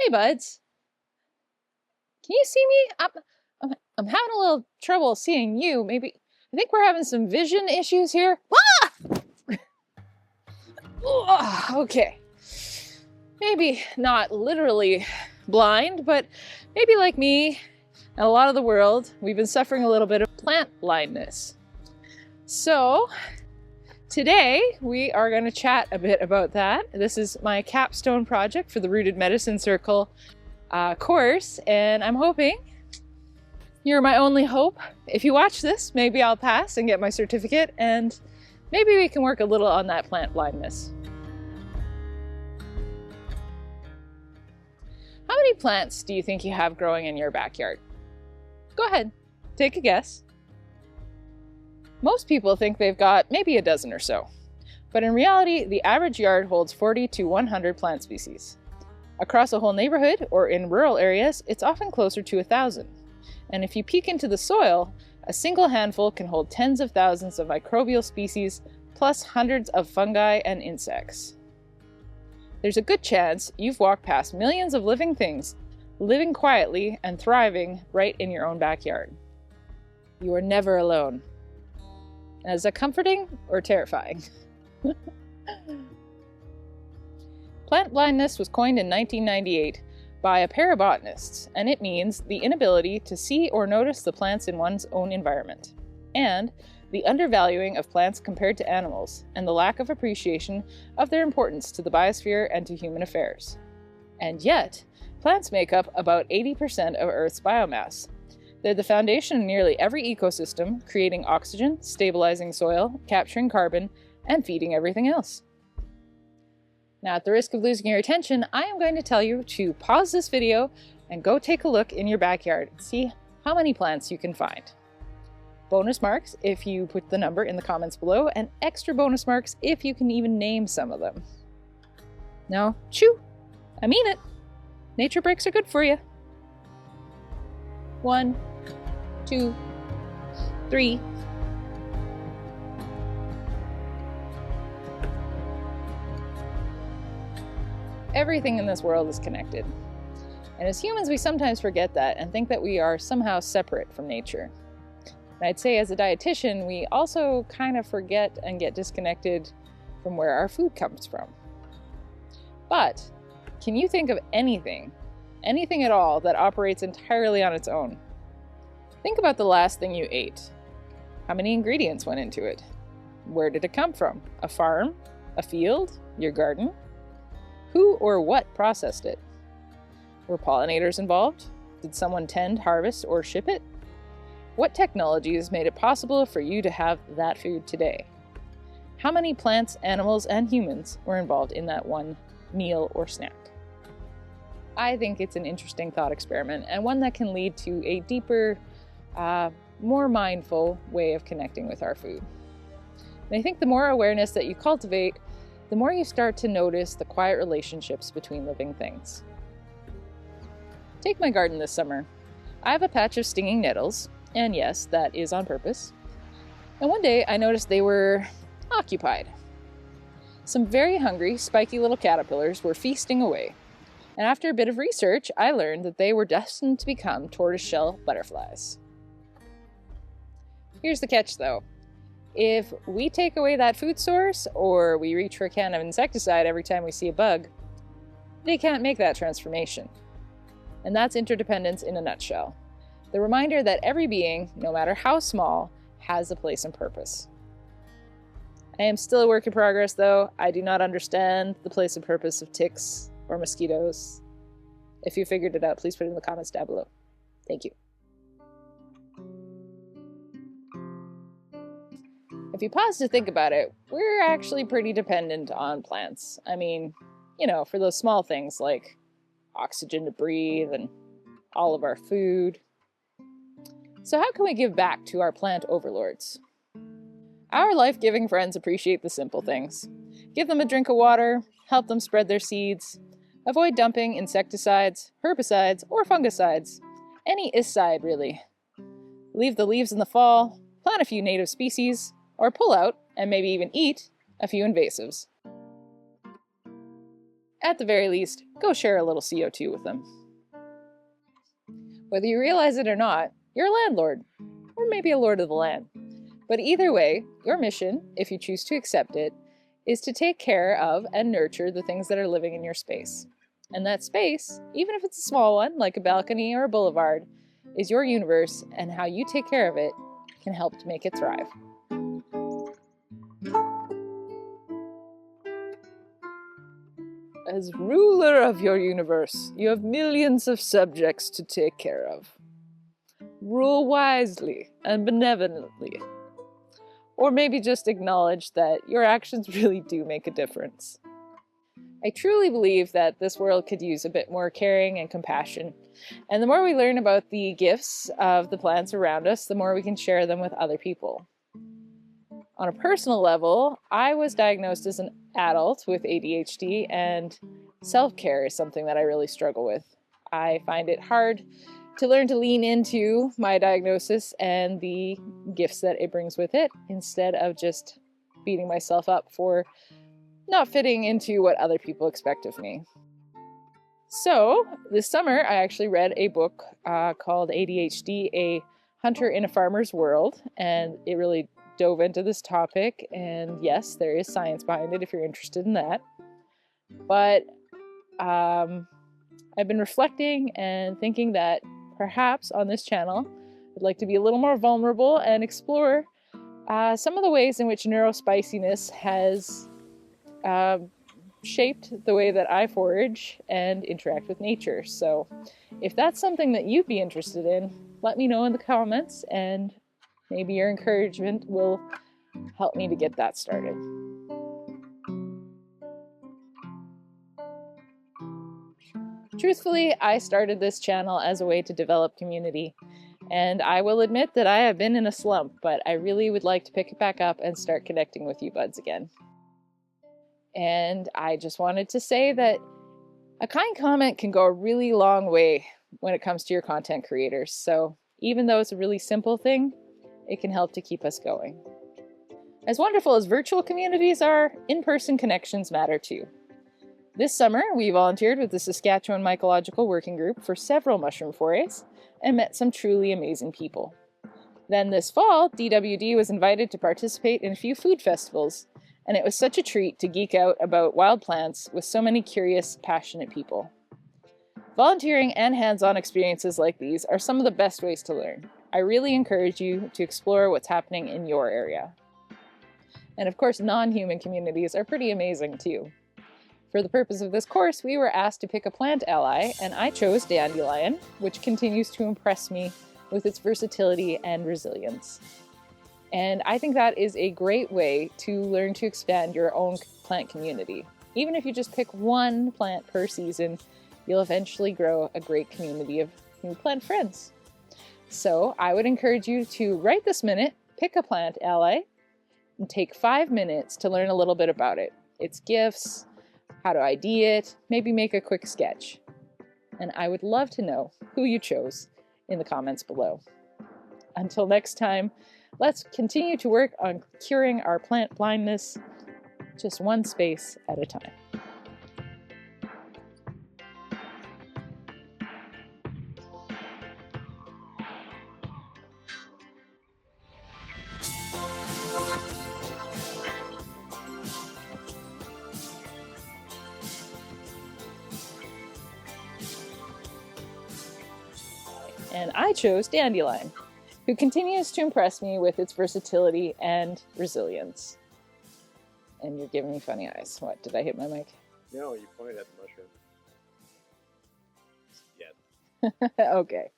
Hey, buds. Can you see me? I'm having a little trouble seeing you. Maybe I think we're having some vision issues here. Okay. Maybe not literally blind, but maybe like me and a lot of the world, we've been suffering a little bit of plant blindness. So today we are going to chat a bit about that. This is my capstone project for the Rooted Medicine Circle course, and I'm hoping you're my only hope. If you watch this, maybe I'll pass and get my certificate, and maybe we can work a little on that plant blindness. How many plants do you think you have growing in your backyard? Go ahead, take a guess. Most people think they've got maybe a dozen or so, but in reality, the average yard holds 40 to 100 plant species. Across a whole neighborhood or in rural areas, it's often closer to 1,000. And if you peek into the soil, a single handful can hold tens of thousands of microbial species, plus hundreds of fungi and insects. There's a good chance you've walked past millions of living things, living quietly and thriving right in your own backyard. You are never alone. And is that comforting or terrifying? Plant blindness was coined in 1998 by a pair of botanists, and it means the inability to see or notice the plants in one's own environment, and the undervaluing of plants compared to animals, and the lack of appreciation of their importance to the biosphere and to human affairs. And yet, plants make up about 80% of Earth's biomass. They're the foundation of nearly every ecosystem, creating oxygen, stabilizing soil, capturing carbon, and feeding everything else. Now, at the risk of losing your attention, I am going to tell you to pause this video and go take a look in your backyard and see how many plants you can find. Bonus marks if you put the number in the comments below, and extra bonus marks if you can even name some of them. No, chew! I mean it! Nature breaks are good for you. 1, 2, 3. Everything in this world is connected. And as humans, we sometimes forget that and think that we are somehow separate from nature. And I'd say as a dietitian, we also kind of forget and get disconnected from where our food comes from. But can you think of anything at all that operates entirely on its own? Think about the last thing you ate. How many ingredients went into it? Where did it come from? A farm? A field? Your garden? Who or what processed it? Were pollinators involved? Did someone tend, harvest, or ship it? What technologies made it possible for you to have that food today? How many plants, animals, and humans were involved in that one meal or snack? I think it's an interesting thought experiment, and one that can lead to a deeper, more mindful way of connecting with our food. And I think the more awareness that you cultivate, the more you start to notice the quiet relationships between living things. Take my garden this summer. I have a patch of stinging nettles, and yes, that is on purpose. And one day I noticed they were occupied. Some very hungry, spiky little caterpillars were feasting away. And after a bit of research, I learned that they were destined to become tortoiseshell butterflies. Here's the catch though. If we take away that food source, or we reach for a can of insecticide every time we see a bug, they can't make that transformation. And that's interdependence in a nutshell. The reminder that every being, no matter how small, has a place and purpose. I am still a work in progress though. I do not understand the place and purpose of ticks or mosquitoes. If you figured it out, please put it in the comments down below. Thank you. If you pause to think about it, we're actually pretty dependent on plants. I mean, for those small things like oxygen to breathe and all of our food. So how can we give back to our plant overlords? Our life-giving friends appreciate the simple things. Give them a drink of water, help them spread their seeds, avoid dumping insecticides, herbicides, or fungicides. Any iscide, really. Leave the leaves in the fall, plant a few native species, or pull out, and maybe even eat, a few invasives. At the very least, go share a little CO2 with them. Whether you realize it or not, you're a landlord, or maybe a lord of the land. But either way, your mission, if you choose to accept it, is to take care of and nurture the things that are living in your space. And that space, even if it's a small one, like a balcony or a boulevard, is your universe, and how you take care of it can help to make it thrive. As ruler of your universe, you have millions of subjects to take care of. Rule wisely and benevolently. Or maybe just acknowledge that your actions really do make a difference. I truly believe that this world could use a bit more caring and compassion. And the more we learn about the gifts of the plants around us, the more we can share them with other people. On a personal level, I was diagnosed as an adult with ADHD, and self-care is something that I really struggle with. I find it hard to learn to lean into my diagnosis and the gifts that it brings with it, instead of just beating myself up for not fitting into what other people expect of me. So this summer, I actually read a book called ADHD, A Hunter in a Farmer's World, and it really dove into this topic. And yes, there is science behind it if you're interested in that. But I've been reflecting and thinking that perhaps on this channel, I'd like to be a little more vulnerable and explore some of the ways in which neurospiciness has shaped the way that I forage and interact with nature. So if that's something that you'd be interested in, let me know in the comments, and maybe your encouragement will help me to get that started. Truthfully, I started this channel as a way to develop community, and I will admit that I have been in a slump, but I really would like to pick it back up and start connecting with you buds again. And I just wanted to say that a kind comment can go a really long way when it comes to your content creators. So even though it's a really simple thing, it can help to keep us going. As wonderful as virtual communities are, in-person connections matter too. This summer, we volunteered with the Saskatchewan Mycological Working Group for several mushroom forays and met some truly amazing people. Then this fall, DWD was invited to participate in a few food festivals, and it was such a treat to geek out about wild plants with so many curious, passionate people. Volunteering and hands-on experiences like these are some of the best ways to learn. I really encourage you to explore what's happening in your area. And of course, non-human communities are pretty amazing too. For the purpose of this course, we were asked to pick a plant ally, and I chose dandelion, which continues to impress me with its versatility and resilience. And I think that is a great way to learn to expand your own plant community. Even if you just pick one plant per season, you'll eventually grow a great community of new plant friends. So I would encourage you to right this minute, pick a plant ally, and take 5 minutes to learn a little bit about it. Its gifts, how to ID it, maybe make a quick sketch. And I would love to know who you chose in the comments below. Until next time, let's continue to work on curing our plant blindness, just one space at a time. And I chose dandelion, who continues to impress me with its versatility and resilience. And you're giving me funny eyes. What, did I hit my mic? No, you pointed at the mushroom. Yes. Okay.